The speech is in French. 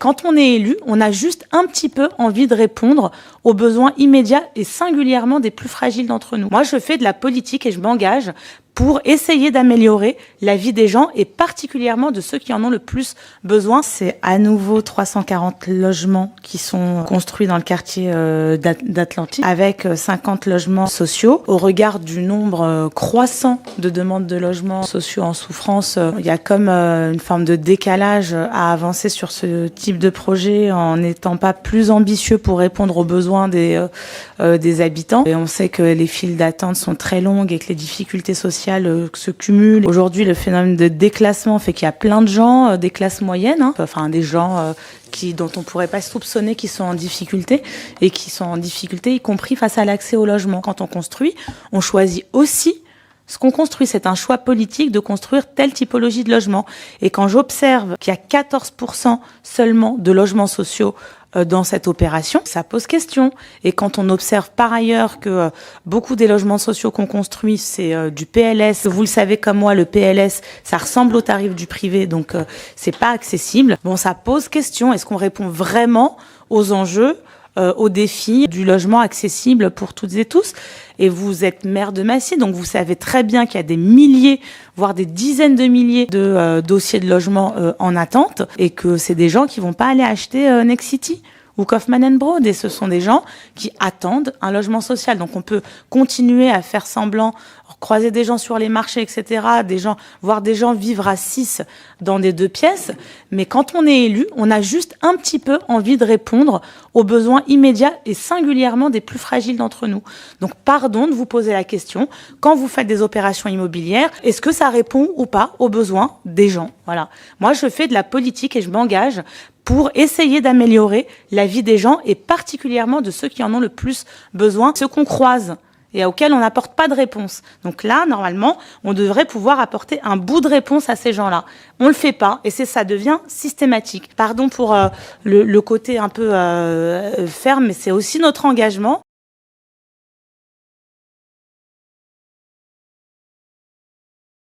Quand on est élu, on a juste un petit peu envie de répondre aux besoins immédiats et singulièrement des plus fragiles d'entre nous. Moi, je fais de la politique et je m'engage pour essayer d'améliorer la vie des gens et particulièrement de ceux qui en ont le plus besoin. C'est à nouveau 340 logements qui sont construits dans le quartier d'Atlantique avec 50 logements sociaux. Au regard du nombre croissant de demandes de logements sociaux en souffrance, il y a comme une forme de décalage à avancer sur ce type de projet en n'étant pas plus ambitieux pour répondre aux besoins des habitants. Et on sait que les files d'attente sont très longues et que les difficultés sociales se cumulent. Aujourd'hui, le phénomène de déclassement fait qu'il y a plein de gens, des classes moyennes, des gens dont on pourrait pas soupçonner qu'ils sont en difficulté et qui sont en difficulté, y compris face à l'accès au logement. Quand on construit, on choisit aussi ce qu'on construit. C'est un choix politique de construire telle typologie de logement. Et quand j'observe qu'il y a 14% seulement de logements sociaux dans cette opération, ça pose question. Et quand on observe par ailleurs que beaucoup des logements sociaux qu'on construit, c'est du PLS. Vous le savez comme moi, le PLS, ça ressemble au tarif du privé, donc c'est pas accessible. Bon, ça pose question. Est-ce qu'on répond vraiment aux enjeux, aux défis du logement accessible pour toutes et tous? Et vous êtes maire de Massy, donc vous savez très bien qu'il y a des milliers, voire des dizaines de milliers de dossiers de logement en attente, et que c'est des gens qui vont pas aller acheter Nexity ou Kaufman & Broad, et ce sont des gens qui attendent un logement social. Donc on peut continuer à faire semblant, croiser des gens sur les marchés, etc., voir des gens vivre à 6 dans des 2 pièces, mais quand on est élu, on a juste un petit peu envie de répondre aux besoins immédiats et singulièrement des plus fragiles d'entre nous. Donc pardon de vous poser la question, quand vous faites des opérations immobilières, est-ce que ça répond ou pas aux besoins des gens? Voilà. Moi, je fais de la politique et je m'engage pour essayer d'améliorer la vie des gens et particulièrement de ceux qui en ont le plus besoin, ceux qu'on croise et auxquels on n'apporte pas de réponse. Donc là, normalement, on devrait pouvoir apporter un bout de réponse à ces gens-là. On le fait pas et ça devient systématique. Pardon pour le côté un peu ferme, mais c'est aussi notre engagement.